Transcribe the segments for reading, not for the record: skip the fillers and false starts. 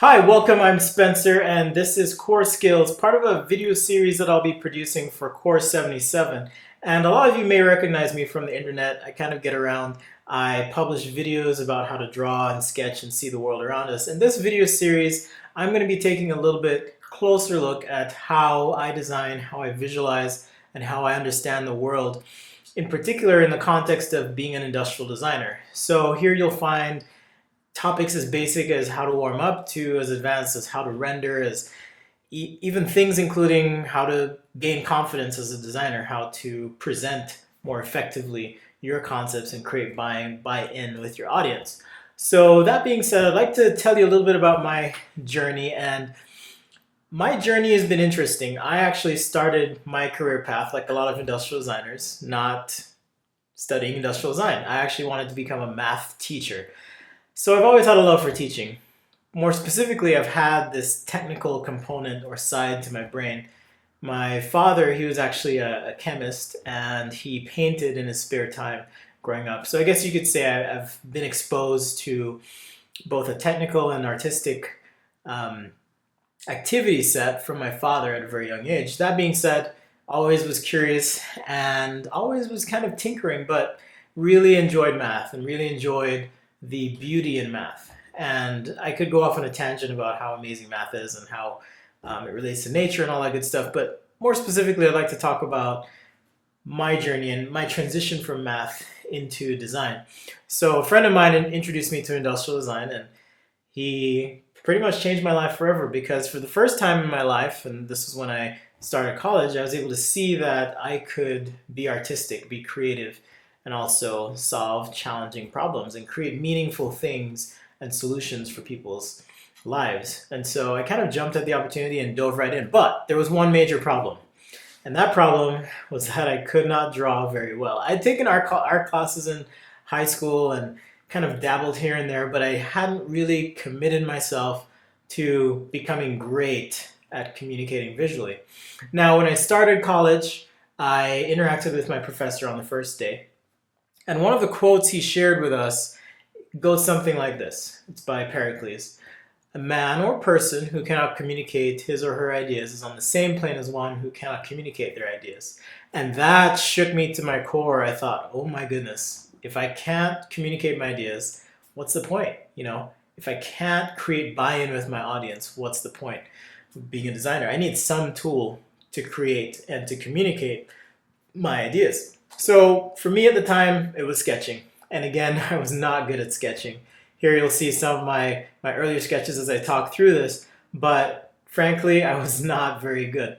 Hi, welcome. I'm Spencer, and this is Coreskills, part of a video series that I'll be producing for Course 77. And a lot of you may recognize me from the internet. I kind of get around. I publish videos about how to draw and sketch and see the world around us. In this video series, I'm going to be taking a little bit closer look at how I design, how I visualize, and how I understand the world, in particular in the context of being an industrial designer. So here you'll find topics as basic as how to warm up to as advanced as how to render, as even things including how to gain confidence as a designer, how to present more effectively your concepts and create buy-in with your audience. So that being said, I'd like to tell you a little bit about my journey, and my journey has been interesting. I actually started my career path like a lot of industrial designers, not studying industrial design. I actually wanted to become a math teacher. So I've always had a love for teaching. More specifically, I've had this technical component or side to my brain. My father, he was actually a chemist, and he painted in his spare time growing up. So I guess you could say I've been exposed to both a technical and artistic activity set from my father at a very young age. That being said, always was curious and always was kind of tinkering, but really enjoyed math and really enjoyed the beauty in math. And I could go off on a tangent about how amazing math is and how it relates to nature and all that good stuff, but more specifically, I'd like to talk about my journey and my transition from math into design. So a friend of mine introduced me to industrial design, and he pretty much changed my life forever, because for the first time in my life, and this was when I started college, I was able to see that I could be artistic, be creative, and also solve challenging problems and create meaningful things and solutions for people's lives. And so I kind of jumped at the opportunity and dove right in. But there was one major problem. And that problem was that I could not draw very well. I'd taken art classes in high school and kind of dabbled here and there, but I hadn't really committed myself to becoming great at communicating visually. Now, when I started college, I interacted with my professor on the first day. And one of the quotes he shared with us goes something like this. It's by Pericles. A man or person who cannot communicate his or her ideas is on the same plane as one who cannot communicate their ideas. And that shook me to my core. I thought, oh my goodness, if I can't communicate my ideas, what's the point? If I can't create buy-in with my audience, what's the point of being a designer? I need some tool to create and to communicate my ideas. So for me at the time, it was sketching. And again, I was not good at sketching. Here you'll see some of my earlier sketches as I talk through this, but frankly, I was not very good.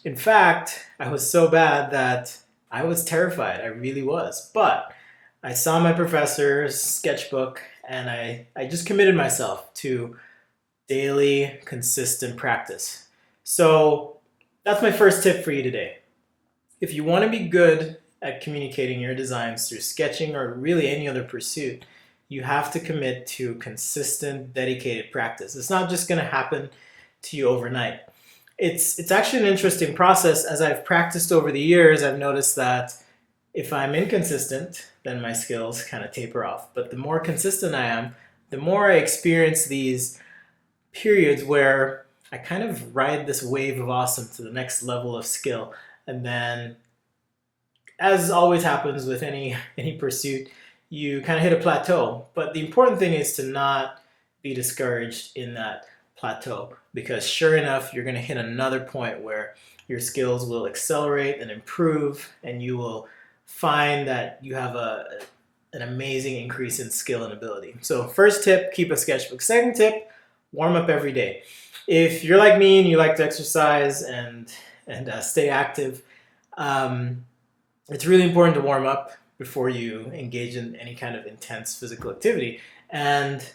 In fact, I was so bad that I was terrified. I really was. But I saw my professor's sketchbook, and I just committed myself to daily, consistent practice. So that's my first tip for you today. If you want to be good at communicating your designs through sketching or really any other pursuit, you have to commit to consistent, dedicated practice. It's not just going to happen to you overnight. It's actually an interesting process. As I've practiced over the years, I've noticed that if I'm inconsistent, then my skills kind of taper off. But the more consistent I am, the more I experience these periods where I kind of ride this wave of awesome to the next level of skill. And then, as always happens with any pursuit, you kind of hit a plateau. But the important thing is to not be discouraged in that plateau, because sure enough, you're going to hit another point where your skills will accelerate and improve, and you will find that you have an amazing increase in skill and ability. So first tip, keep a sketchbook. Second tip, warm up every day. If you're like me and you like to exercise and stay active, it's really important to warm up before you engage in any kind of intense physical activity. And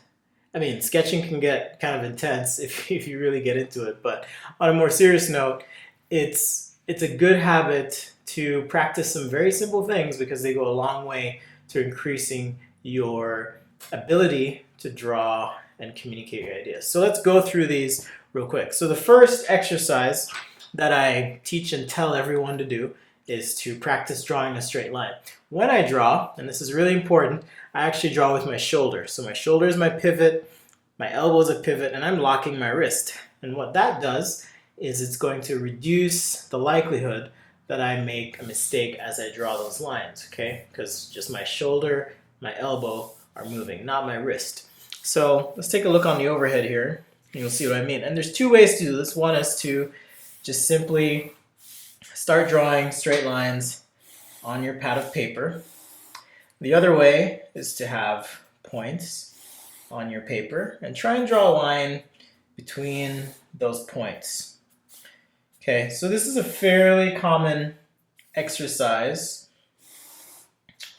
I mean, sketching can get kind of intense if you really get into it. But on a more serious note, it's a good habit to practice some very simple things, because they go a long way to increasing your ability to draw and communicate your ideas. So let's go through these real quick. So the first exercise that I teach and tell everyone to do is to practice drawing a straight line. When I draw, and this is really important, I actually draw with my shoulder. So my shoulder is my pivot. my elbow is a pivot, and I'm locking my wrist. And what that does is it's going to reduce the likelihood that I make a mistake as I draw those lines, okay? Because just my shoulder, my elbow are moving, not my wrist. So let's take a look on the overhead here, and you'll see what I mean. And there's two ways to do this. One is to just simply start drawing straight lines on your pad of paper. The other way is to have points on your paper and try and draw a line between those points. Okay, so this is a fairly common exercise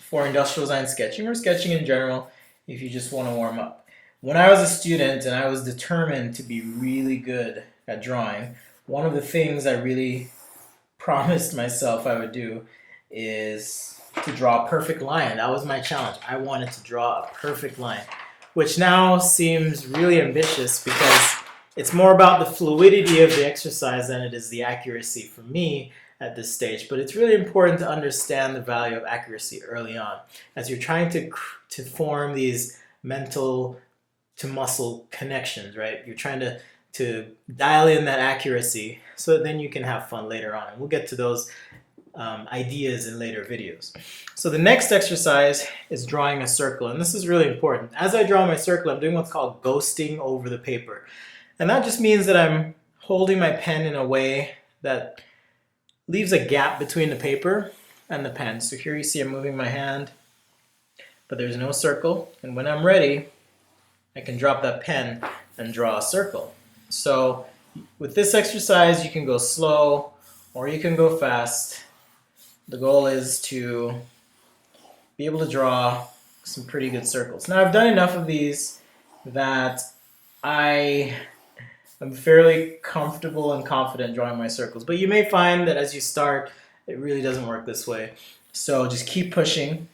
for industrial design sketching or sketching in general if you just want to warm up. When I was a student and I was determined to be really good at drawing, one of the things I really promised myself I would do is to draw a perfect line. That was my challenge. I wanted to draw a perfect line, which now seems really ambitious because it's more about the fluidity of the exercise than it is the accuracy for me at this stage. But it's really important to understand the value of accuracy early on as you're trying to form these mental to muscle connections, right? You're trying to dial in that accuracy so that then you can have fun later on. And we'll get to those ideas in later videos. So the next exercise is drawing a circle, and this is really important. As I draw my circle, I'm doing what's called ghosting over the paper. And that just means that I'm holding my pen in a way that leaves a gap between the paper and the pen. So here you see I'm moving my hand, but there's no circle. And when I'm ready, I can drop that pen and draw a circle. So with this exercise, you can go slow or you can go fast. The goal is to be able to draw some pretty good circles. Now I've done enough of these that I'm fairly comfortable and confident drawing my circles, but you may find that as you start, it really doesn't work this way. So just keep pushing.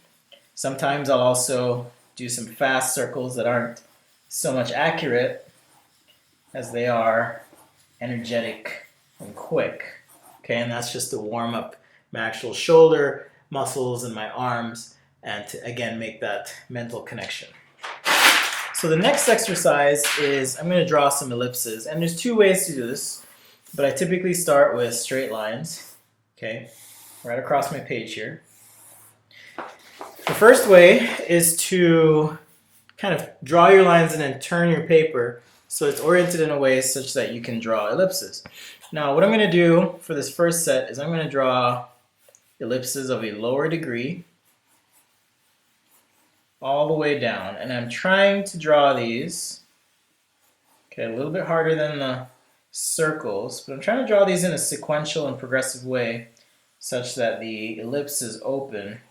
Sometimes I'll also do some fast circles that aren't so much accurate as they are energetic and quick. Okay, and that's just to warm up my actual shoulder muscles and my arms and to again make that mental connection. So the next exercise is I'm going to draw some ellipses, and there's two ways to do this, but I typically start with straight lines, okay, right across my page here. The first way is to kind of draw your lines and then turn your paper so it's oriented in a way such that you can draw ellipses. Now what I'm going to do for this first set is I'm going to draw ellipses of a lower degree all the way down, and I'm trying to draw these, okay, a little bit harder than the circles, but I'm trying to draw these in a sequential and progressive way such that the ellipses open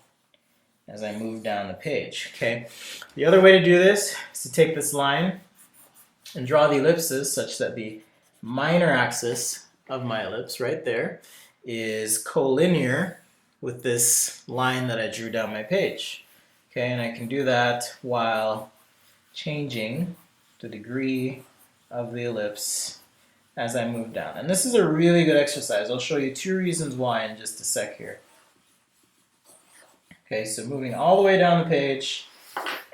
as I move down the page, okay? The other way to do this is to take this line and draw the ellipses such that the minor axis of my ellipse right there is collinear with this line that I drew down my page. Okay, and I can do that while changing the degree of the ellipse as I move down. And this is a really good exercise. I'll show you two reasons why in just a sec here. Okay, so moving all the way down the page,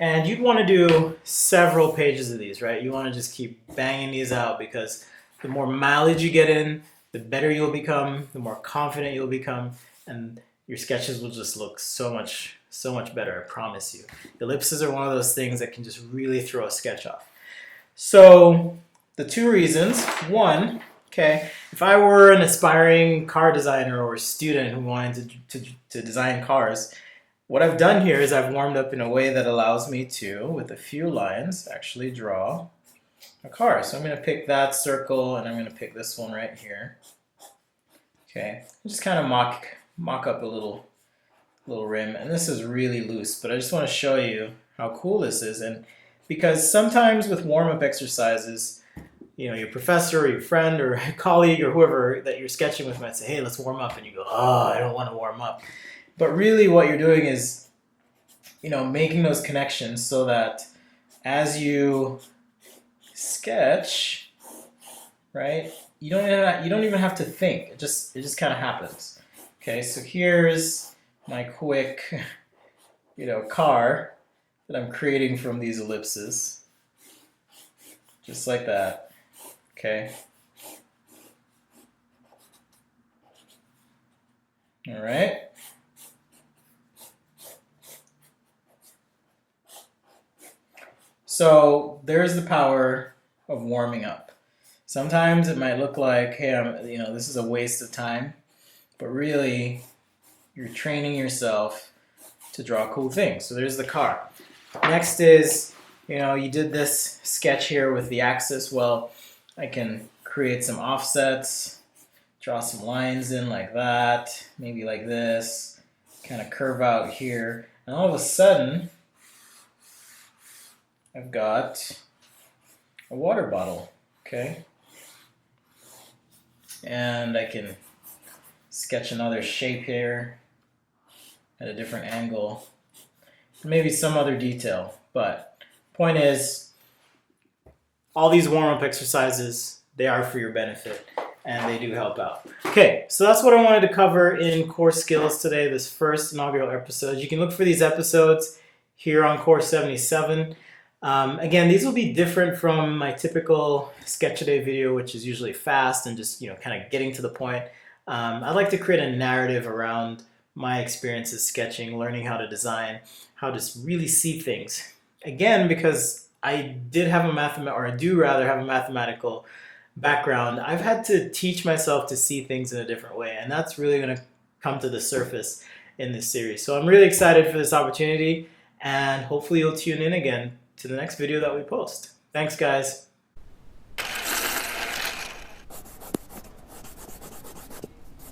and you'd want to do several pages of these, right? You want to just keep banging these out because the more mileage you get in, the better you'll become, the more confident you'll become, and your sketches will just look so much better, I promise you. Ellipses are one of those things that can just really throw a sketch off. So the two reasons, one, okay, if I were an aspiring car designer or a student who wanted to design cars, what I've done here is I've warmed up in a way that allows me to, with a few lines, actually draw a car. So I'm going to pick that circle and I'm going to pick this one right here. Okay, just kind of mock up a little rim, and this is really loose, but I just want to show you how cool this is. And because sometimes with warm-up exercises, you know, your professor or your friend or a colleague or whoever that you're sketching with might say, hey, let's warm up, and you go, oh, I don't want to warm up. But really what you're doing is, you know, making those connections so that as you sketch, right, you don't even have to think. It just kind of happens. Okay, so here's my quick, you know, car that I'm creating from these ellipses. just like that. Okay. All right. So there's the power of warming up. Sometimes it might look like, hey, this is a waste of time, but really, you're training yourself to draw cool things. So there's the car. Next is, you did this sketch here with the axis. Well, I can create some offsets, draw some lines in like that, maybe like this, kind of curve out here, and all of a sudden, I've got a water bottle, okay? And I can sketch another shape here at a different angle, maybe some other detail, but point is, all these warm-up exercises, they are for your benefit, and they do help out. Okay, so that's what I wanted to cover in Coreskills today, this first inaugural episode. You can look for these episodes here on Course 77. Again, these will be different from my typical sketch a day video, which is usually fast and just kind of getting to the point. I'd like to create a narrative around my experiences sketching, learning how to design, how to really see things. Again, because I do rather have a mathematical background, I've had to teach myself to see things in a different way, and that's really going to come to the surface in this series. So I'm really excited for this opportunity, and hopefully you'll tune in again to the next video that we post. Thanks, guys.